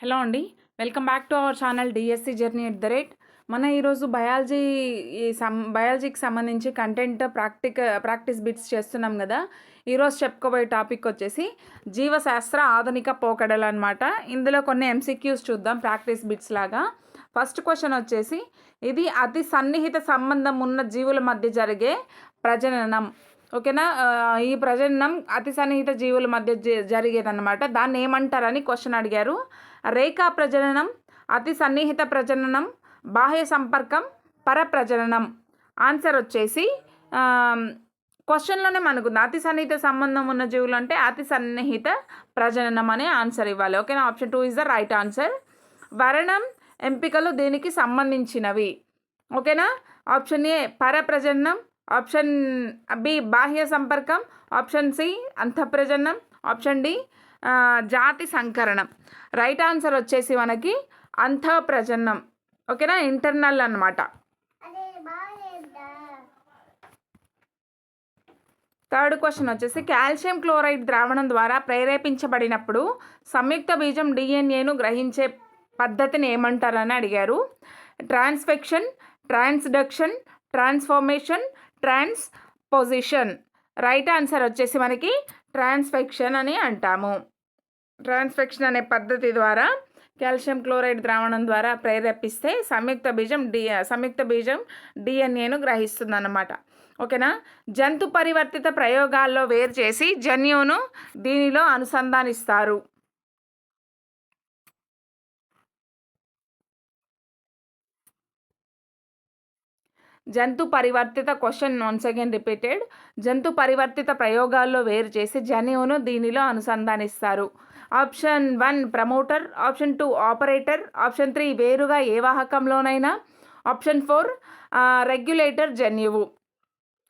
Hello అండి, welcome back to our channel DSC journey at the rate. మన ఈరోజు బయాలజీకి సంబంధించి కంటెంట్ ప్రాక్టీస్ బిట్స్ చేస్తున్నాం కదా. ఈరోజు చెప్పుకోబోయే టాపిక్ వచ్చేసి జీవశాస్త్ర ఆధునిక పోకడలు అనమాట. ఇందులో కొన్ని ఎంసీక్యూస్ చూద్దాం ప్రాక్టీస్ బిట్స్ లాగా. ఫస్ట్ క్వశ్చన్ వచ్చేసి, ఇది అతి సన్నిహిత సంబంధం ఉన్న జీవుల మధ్య జరిగే ప్రజననం. ఓకేనా, ఈ ప్రజననం అతి సన్నిహిత జీవుల మధ్య జరిగేదన్నమాట. దాన్ని ఏమంటారని క్వశ్చన్ అడిగారు. రేఖా ప్రజననం, అతి సన్నిహిత ప్రజననం, బాహ్య సంపర్కం, పరప్రజననం. ఆన్సర్ వచ్చేసి క్వశ్చన్లోనే మనకు అతి సన్నిహిత సంబంధం ఉన్న జీవులు అంటే అతి సన్నిహిత ప్రజననం అనే ఆన్సర్ ఇవ్వాలి. ఓకేనా, option 2 is the right answer. వర్ణం, ఎంపికలు దీనికి సంబంధించినవి. ఓకేనా, ఆప్షన్ ఏ పరప్రజననం, ఆప్షన్ బి బాహ్య సంపర్కం, ఆప్షన్ సి అంతఃప్రజననం, ఆప్షన్ డి జాతి సంకరణం. రైట్ ఆన్సర్ వచ్చేసి మనకి అంతఃప్రజననం. ఓకేనా, ఇంటర్నల్ అన్నమాట. థర్డ్ క్వశ్చన్ వచ్చేసి, కాల్షియం క్లోరైడ్ ద్రావణం ద్వారా ప్రేరేపించబడినప్పుడు సంయుక్త బీజం డిఎన్ఏను గ్రహించే పద్ధతిని ఏమంటారని అడిగారు. Transfection, transduction, transformation, transposition. Right answer వచ్చేసి మనకి ట్రాన్స్ఫెక్షన్ అని అంటాము. ట్రాన్స్ఫెక్షన్ అనే పద్ధతి ద్వారా కాల్షియం క్లోరైడ్ ద్రావణం ద్వారా ప్రేరేపిస్తే సంయుక్త బీజం డిఎన్ఏను గ్రహిస్తుంది అన్నమాట. ఓకేనా, జంతు పరివర్తిత ప్రయోగాల్లో వేరు చేసి జన్యువును దీనిలో అనుసంధానిస్తారు. జంతు పరివర్తిత క్వశ్చన్ వన్స్ అగైన్ రిపీటెడ్. జంతు పరివర్తిత ప్రయోగాల్లో వేరు చేసి జన్యువును దీనిలో అనుసంధానిస్తారు. Option 1 promoter, option 2 operator, option 3 వేరుగా ఏ వాహకంలోనైనా, ఆప్షన్ 4 రెగ్యులేటర్ జన్యువు.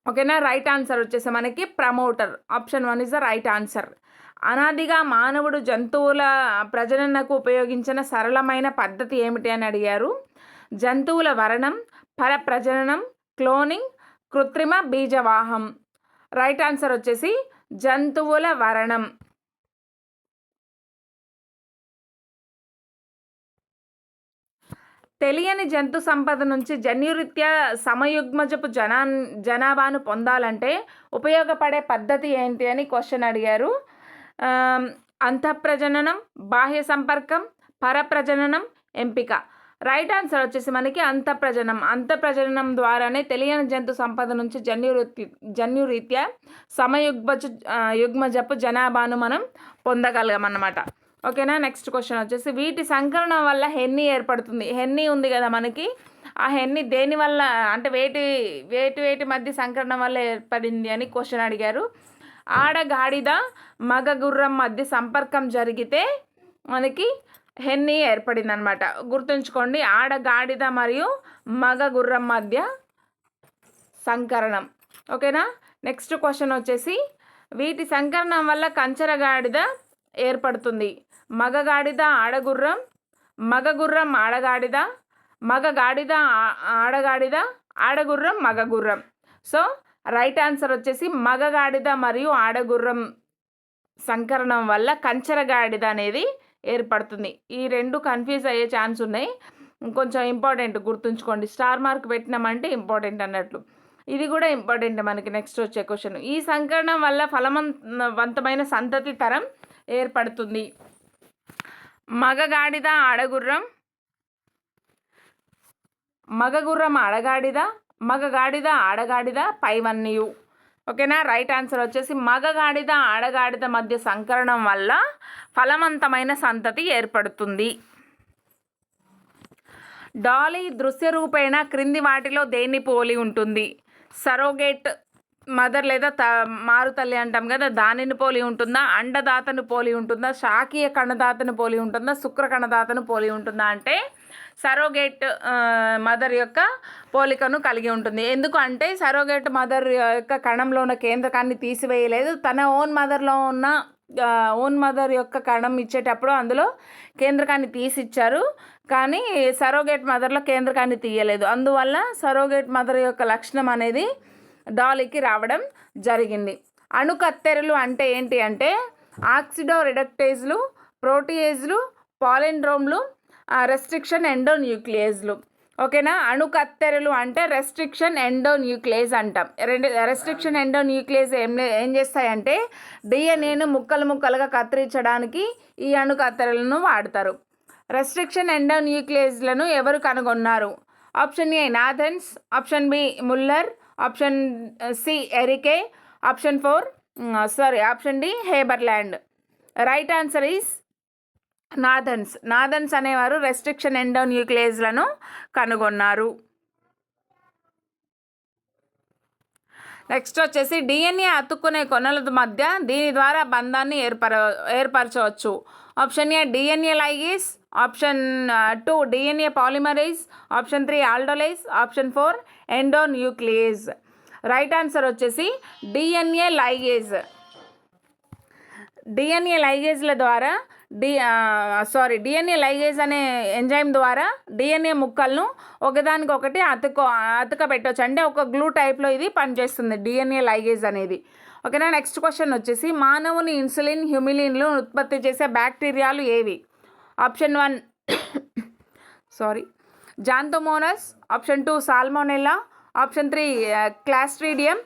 ఓకేనా, రైట్ ఆన్సర్ వచ్చేసి మనకి promoter. Option 1 is the right answer. అనాదిగా మానవుడు జంతువుల ప్రజననకు ఉపయోగించిన సరళమైన పద్ధతి ఏమిటి అని అడిగారు. జంతువుల వరణం, పరప్రజననం, క్లోనింగ్, కృత్రిమ బీజవాహం. రైట్ ఆన్సర్ వచ్చేసి జంతువుల వరణం. తెలియని జంతు సంపద నుంచి జన్యురీత్యా సమయుగ్మజపు జనాభాను పొందాలంటే ఉపయోగపడే పద్ధతి ఏంటి అని క్వశ్చన్ అడిగారు. అంతఃప్రజననం, బాహ్య సంపర్కం, పరప్రజననం, ఎంపిక. రైట్ ఆన్సర్ వచ్చేసి మనకి అంతఃప్రజననం ద్వారానే తెలియని జంతు సంపద నుంచి జన్యురీత్యా యుగ్మజపు జనాభాను మనం పొందగలమన్నమాట. ఓకేనా, నెక్స్ట్ క్వశ్చన్ వచ్చేసి, వీటి సంకరణం వల్ల హెన్నీ ఏర్పడుతుంది. హెన్నీ ఉంది కదా మనకి, ఆ హెన్నీ దేని వల్ల అంటే వేటి మధ్య సంకరణం వల్ల ఏర్పడింది అని క్వశ్చన్ అడిగారు. ఆడగాడిద మగ గుర్రం మధ్య సంపర్కం జరిగితే మనకి హెన్నీ ఏర్పడింది అనమాట. గుర్తుంచుకోండి, ఆడగాడిద మరియు మగ గుర్రం మధ్య సంకరణం. ఓకేనా, నెక్స్ట్ క్వశ్చన్ వచ్చేసి, వీటి సంకరణం వల్ల కంచరగాడిద ఏర్పడుతుంది. మగగాడిద ఆడగుర్రం, మగ గుర్రం ఆడగాడిద, మగ గాడిద ఆడగాడిద, ఆడగుర్రం మగ గుర్రం. సో రైట్ ఆన్సర్ వచ్చేసి మగగాడిద మరియు ఆడగుర్రం సంకరణం వల్ల కంచరగాడిద అనేది ఏర్పడుతుంది. ఈ రెండు కన్ఫ్యూజ్ అయ్యే ఛాన్స్ ఉన్నాయి, కొంచెం ఇంపార్టెంట్ గుర్తుంచుకోండి. స్టార్ మార్క్ పెట్టినామంటే ఇంపార్టెంట్ అన్నట్లు. ఇది కూడా ఇంపార్టెంట్ మనకి నెక్స్ట్ వచ్చే క్వశ్చన్. ఈ సంకరణం వల్ల ఫలవంతమైన సంతతి తరం ఏర్పడుతుంది. మగగాడిద ఆడగుర్రం, మగగుర్రం ఆడగాడిద, మగగాడిద ఆడగాడిద, పైవన్నీయు. ఓకేనా, రైట్ ఆన్సర్ వచ్చేసి మగగాడిద ఆడగాడిద మధ్య సంకరణం వల్ల ఫలవంతమైన సంతతి ఏర్పడుతుంది. డాలీ దృశ్య రూపేణ క్రింది వాటిలో దేన్ని పోలి ఉంటుంది? సరోగేట్ మదర్ లేదా మారుతల్లి అంటాం కదా, దానిని పోలి ఉంటుందా? అండదాతను పోలి ఉంటుందా? శాకీయ కణదాతను పోలి ఉంటుందా? శుక్ర కణదాతను పోలి ఉంటుందా? అంటే సరోగేట్ మదర్ యొక్క పోలికను కలిగి ఉంటుంది. ఎందుకు అంటే సరోగేట్ మదర్ యొక్క కణంలో ఉన్న కేంద్రకాన్ని తీసివేయలేదు. తన ఓన్ మదర్ యొక్క కణం ఇచ్చేటప్పుడు అందులో కేంద్రకాన్ని తీసిచ్చారు, కానీ సరోగేట్ మదర్లో కేంద్రకాన్ని తీయలేదు. అందువల్ల సరోగేట్ మదర్ యొక్క లక్షణం అనేది డాలీకి రావడం జరిగింది. అణుకత్తెరలు అంటే ఏంటి అంటే ఆక్సిడో రిడక్టేజ్లు, ప్రోటీయేజ్లు, పాలిండ్రోమ్లు, రెస్ట్రిక్షన్ ఎండోన్యూక్లియేజ్లు. ఓకేనా. అణుకత్తెరలు అంటే రెస్ట్రిక్షన్ ఎండోన్యూక్లియేజ్ అంటాం. రెస్ట్రిక్షన్ ఎండోన్యూక్లియేజ్ ఏం చేస్తాయంటే డిఎన్ఏను ముక్కలు ముక్కలుగా కత్తిరించడానికి ఈ అణుకత్తెరలను వాడతారు. రెస్ట్రిక్షన్ ఎండోన్యూక్లియేజ్లను ఎవరు కనుగొన్నారు? Option A Nathans, option B Muller, option C Ereky, option D Haberlandt. Right answer is Nathans అనేవారు రెస్ట్రిక్షన్ ఎండోన్యూక్లియేజ్లను కనుగొన్నారు. నెక్స్ట్ వచ్చేసి డిఎన్ఏ అతుక్కునే కొనల మధ్య దీని ద్వారా బంధాన్ని ఏర్పరచవచ్చు. Option A DNA ligase, option 2 DNA polymerase, option 3 aldolase, option 4 endonuclease. Right answer వచ్చేసి డిఎన్ఏ లైగేజ్. డిఎన్ఏ లైగేజ్ల ద్వారా డిఎన్ఏ లైగేజ్ అనే ఎంజైమ్ ద్వారా డిఎన్ఏ ముక్కలను ఒకదానికొకటి అతుక పెట్టవచ్చు. అంటే ఒక గ్లూ టైప్లో ఇది పనిచేస్తుంది డిఎన్ఏ లైగేజ్ అనేది. ఓకేనా. నెక్స్ట్ క్వశ్చన్ వచ్చేసి మానవుని ఇన్సులిన్, హ్యూమిలిన్లు ఉత్పత్తి చేసే బ్యాక్టీరియాలు ఏవి? Option 1 Xanthomonas, option 2 Salmonella, option 3 Clostridium,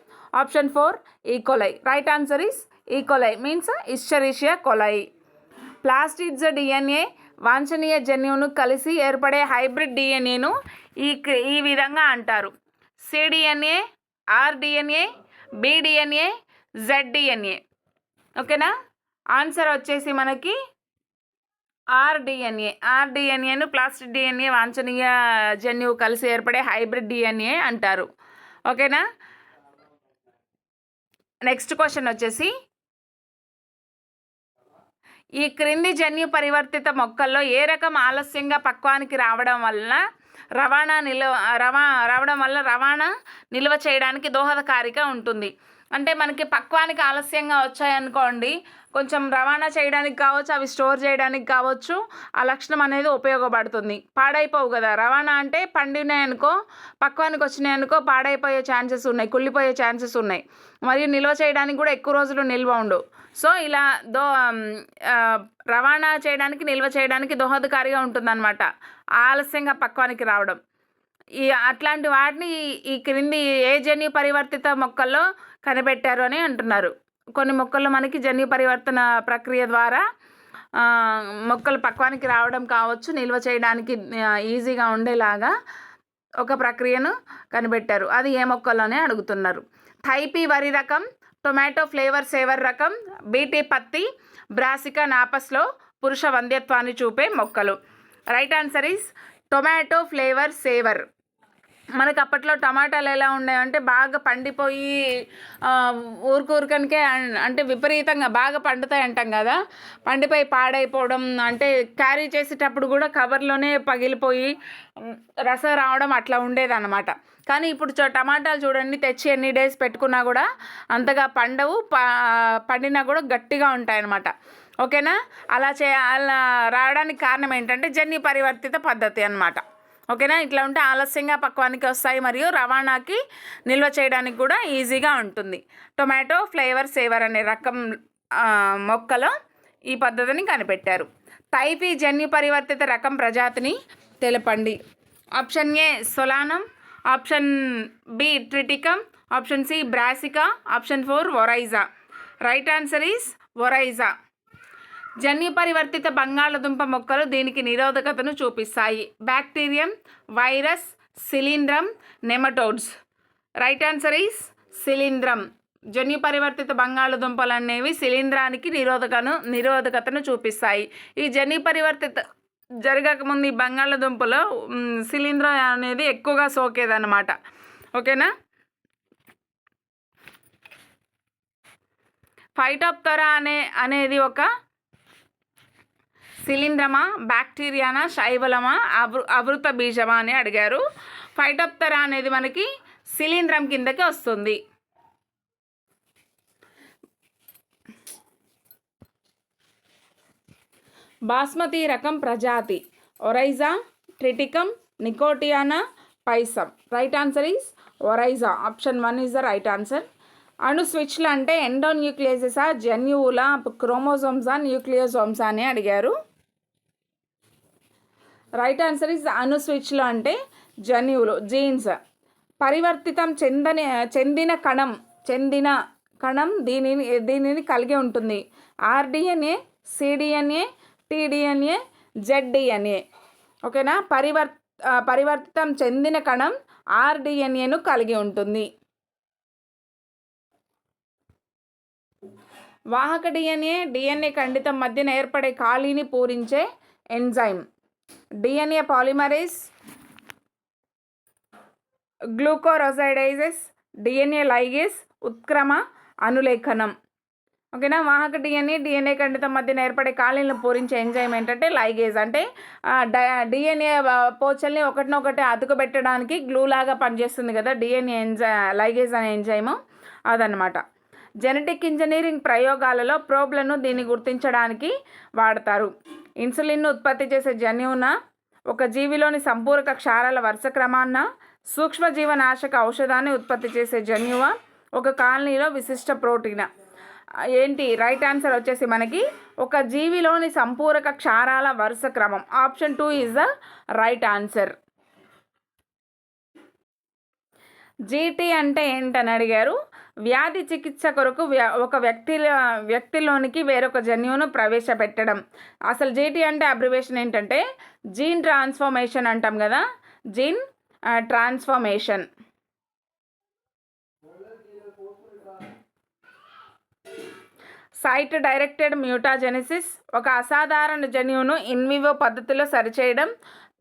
option 4 E coli. Right answer is E coli means Escherichia coli. Plastids DNA వాంఛనీయ జన్యువును కలిసి ఏర్పడే హైబ్రిడ్ డిఎన్ఏను ఈ విధంగా అంటారు: సిడిఎన్ఏ, ఆర్డిఎన్ఏ, బిడిఎన్ఏ, జెడ్డిఎన్ఏ. ఓకేనా. ఆన్సర్ వచ్చేసి మనకి ఆర్డిఎన్ఏను ప్లాస్టిడ్ డిఎన్ఏ వాంఛనీయ జన్యువు కలిసి ఏర్పడే హైబ్రిడ్ డిఎన్ఏ అంటారు. ఓకేనా. నెక్స్ట్ క్వశ్చన్ వచ్చేసి ఈ క్రింది జన్యు పరివర్తిత మొక్కల్లో ఏ రకం ఆలస్యంగా పక్వానికి రావడం వల్ల రవాణా నిల్వ చేయడానికి దోహదకారిగా ఉంటుంది? అంటే మనకి పక్వానికి ఆలస్యంగా వచ్చాయనుకోండి, కొంచెం రవాణా చేయడానికి కావచ్చు, అవి స్టోర్ చేయడానికి కావచ్చు, ఆ లక్షణం అనేది ఉపయోగపడుతుంది. పాడైపోవు కదా. రవాణా అంటే పండినాయనుకో, పక్వానికి వచ్చినాయనుకో పాడైపోయే ఛాన్సెస్ ఉన్నాయి, కుళ్ళిపోయే ఛాన్సెస్ ఉన్నాయి. మరియు నిల్వ చేయడానికి కూడా ఎక్కువ రోజులు నిల్వ ఉండవు. సో ఇలా రవాణా చేయడానికి, నిల్వ చేయడానికి దోహదకారిగా ఉంటుందన్నమాట ఆలస్యంగా పక్వానికి రావడం. అట్లాంటి వాటిని ఈ క్రింది ఏ జన్యు పరివర్తిత మొక్కల్లో కనిపెట్టారు అని అంటున్నారు. కొన్ని మొక్కల్లో మనకి జన్యు పరివర్తన ప్రక్రియ ద్వారా మొక్కలు పక్వానికి రావడం కావచ్చు, నిల్వ చేయడానికి ఈజీగా ఉండేలాగా ఒక ప్రక్రియను కనిపెట్టారు. అది ఏ మొక్కల్లోనే అడుగుతున్నారు. థైపీ వరి రకం, టొమాటో ఫ్లేవర్ సేవర్ రకం, బీటీ పత్తి, బ్రాసికా నాపస్లో పురుష వంధ్యత్వాన్ని చూపే మొక్కలు. Right answer is tomato flavour saver. మనకు అప్పట్లో టమాటాలు ఎలా ఉండేవంటే బాగా పండిపోయి ఊరికనికే అంటే విపరీతంగా బాగా పండుతాయి అంటాం కదా, పండిపోయి పాడైపోవడం, అంటే క్యారీ చేసేటప్పుడు కూడా కవర్లోనే పగిలిపోయి రసం రావడం అట్లా ఉండేదన్నమాట. కానీ ఇప్పుడు టమాటాలు చూడండి, తెచ్చి ఎన్ని డేస్ పెట్టుకున్నా కూడా అంతగా పండవు, పండినా కూడా గట్టిగా ఉంటాయి అన్నమాట. ఓకేనా. అలా రావడానికి కారణం ఏంటంటే జన్యు పరివర్తిత పద్ధతి అన్నమాట. ఓకేనా. ఇట్లా ఉంటే ఆలస్యంగా పక్వానికి వస్తాయి మరియు రవాణాకి నిల్వ చేయడానికి కూడా ఈజీగా ఉంటుంది. టొమాటో ఫ్లేవర్ సేవర్ అనే రకం మొక్కలో ఈ పద్ధతిని కనిపెట్టారు. థైపీ జన్యు పరివర్తిత రకం ప్రజాతిని తెలపండి. Option A Solanum, option B Triticum, option C Brassica, option 4 Oryza. Right answer is Oryza. జన్యు పరివర్తిత బంగాళదుంప మొక్కలు దీనికి నిరోధకతను చూపిస్తాయి: బ్యాక్టీరియం, వైరస్, శిలీంధ్రం, నెమటోడ్స్. రైట్ ఆన్సర్ ఈస్ శిలీంధ్రం. జన్యు పరివర్తిత బంగాళదుంపలు అనేవి శిలీంధ్రానికి నిరోధకతను చూపిస్తాయి. ఈ జన్యు పరివర్తిత జరగకముందు ఈ బంగాళదుంపలో శిలీంధ్రం అనేది ఎక్కువగా సోకేదన్నమాట. ఓకేనా. ఫైటోప్తెరా అనేది ఒక శిలీంధ్రమా, బ్యాక్టీరియానా, శైవలమా, అవృత బీజమా అని అడిగారు. ఫైటోప్తెరా అనేది మనకి శిలీంధ్రం కిందకి వస్తుంది. బాస్మతి రకం ప్రజాతి Oryza, Triticum, Nicotiana, Pisum. Right answer is Oryza. Option 1 is the right answer. అణు స్విచ్లు అంటే ఎండోన్యూక్లియేసెసా, జన్యువుల, క్రోమోజోమ్సా, న్యూక్లియోజోమ్సా అని అడిగారు. రైట్ ఆన్సర్ ఇస్ అనుస్విచ్లు అంటే జన్యువులు, జీన్స్. పరివర్తితం చెందిన కణం దీనిని కలిగి ఉంటుంది. RDNA, cDNA, tDNA, ZDNA. ఓకేనా. పరివర్తితం చెందిన కణం ఆర్డిఎన్ఏను కలిగి ఉంటుంది. వాహక డిఎన్ఏ ఖండితం మధ్యన ఏర్పడే ఖాళీని పూరించే enzyme. DNA polymerase, glucuronidases, DNA ligase, ఉత్క్రమ అనులేఖనం. ఓకేనా. వాహక డిఎన్ఏ ఖండితం మధ్యన ఏర్పడే ఖాళీలను పూరించే ఎంజైమ్ ఏంటంటే లైగేజ్. అంటే డిఎన్ఏ పోచల్ని ఒకటినొకటి అతుకుబెట్టడానికి గ్లూ లాగా పనిచేస్తుంది కదా డిఎన్ఏ లైగేజ్ అనే ఎంజైమ్, అదనమాట. జెనెటిక్ ఇంజనీరింగ్ ప్రయోగాలలో ప్రోబ్లను దీన్ని గుర్తించడానికి వాడతారు. ఇన్సులిన్ను ఉత్పత్తి చేసే జన్యువున, ఒక జీవిలోని సంపూరక క్షారాల వరుస క్రమాన్న, సూక్ష్మజీవనాశక ఔషధాన్ని ఉత్పత్తి చేసే జన్యువ, ఒక కాలనీలో విశిష్ట ప్రోటీన్. ఏంటి రైట్ ఆన్సర్ వచ్చేసి మనకి ఒక జీవిలోని సంపూరక క్షారాల వరుస క్రమం. Option 2 is the right answer. GT అంటే ఏంటని అడిగారు. వ్యాధి చికిత్స కొరకు ఒక వ్యక్తిలోనికి వేరొక జన్యువును ప్రవేశపెట్టడం. అసలు జీటీ అంటే అబ్రివేషన్ ఏంటంటే జీన్ ట్రాన్స్ఫర్మేషన్ అంటాం కదా, gene transformation. Site directed mutagenesis, ఒక అసాధారణ జన్యువును ఇన్వివో పద్ధతిలో సరిచేయడం.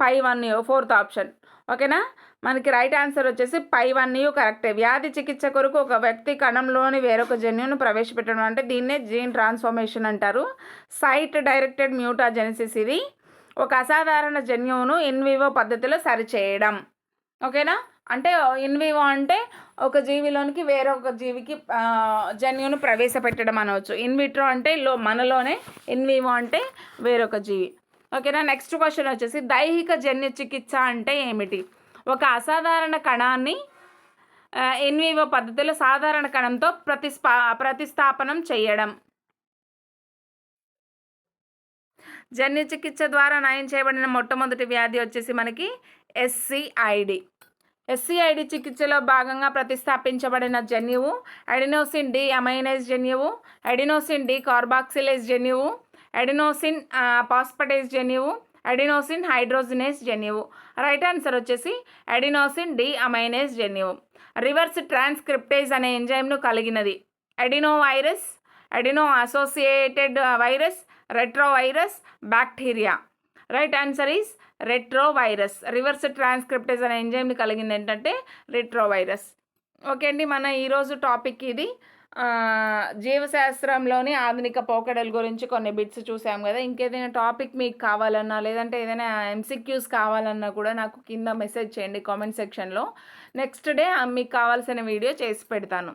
పై1U, 4th ఆప్షన్. ఓకేనా. మనకి రైట్ ఆన్సర్ వచ్చేసి పై1U కరెక్టే. వ్యాధి చికిత్స కొరకు ఒక వ్యక్తి కణంలోని వేరొక జన్యువును ప్రవేశపెట్టడం అంటే దీన్నే జీన్ ట్రాన్స్ఫర్మేషన్ అంటారు. సైట్ డైరెక్టెడ్ మ్యూటాజెనిసిస్ ఇది ఒక అసాధారణ జన్యువును ఇన్వివో పద్ధతిలో సరిచేయడం. ఓకేనా. అంటే ఇన్వివో అంటే ఒక జీవిలోనికి వేరొక జీవికి జన్యువును ప్రవేశపెట్టడం అనవచ్చు. ఇన్విట్రో అంటే మనలోనే, ఇన్వివో అంటే వేరొక జీవి. ఓకేనా. నెక్స్ట్ క్వశ్చన్ వచ్చేసి దైహిక జన్యు చికిత్స అంటే ఏమిటి? ఒక అసాధారణ కణాన్ని ఇన్వివో పద్ధతిలో సాధారణ కణంతో ప్రతిస్థాపనం చేయడం. జన్యు చికిత్స ద్వారా నయం చేయబడిన మొట్టమొదటి వ్యాధి వచ్చేసి మనకి SCID. SCID చికిత్సలో భాగంగా ప్రతిస్థాపించబడిన జన్యువు అడినోసిన్ డి అమైనేజ్ జన్యువు, అడినోసిన్ డి కార్బాక్సిలేజ్ జన్యువు, అడినోసిన్ పాస్పటేజ్ జన్యువు, అడినోసిన్ హైడ్రోజినేజ్ జన్యువు. రైట్ ఆన్సర్ వచ్చేసి అడినోసిన్ డి అమైనేజ్ జన్యువు. రివర్స్ ట్రాన్స్క్రిప్టేజ్ అనే ఎంజైమ్ను కలిగినది. Adreno virus, Adreno associated virus, retrovirus, bacteria. Right answer is retrovirus. Reverse transcriptase అనే ఎంజైమ్ని కలిగింది ఏంటంటే రెట్రోవైరస్. ఓకే అండి, మన ఈరోజు టాపిక్ ఇది. జీవశాస్త్రంలోని ఆధునిక పోకడల గురించి కొన్ని బిట్స్ చూసాం కదా. ఇంకేదైనా టాపిక్ మీకు కావాలన్నా లేదంటే ఏదైనా MCQs కావాలన్నా కూడా నాకు కింద మెసేజ్ చేయండి కామెంట్ సెక్షన్లో. నెక్స్ట్ డే మీకు కావాల్సిన వీడియో చేసి పెడతాను.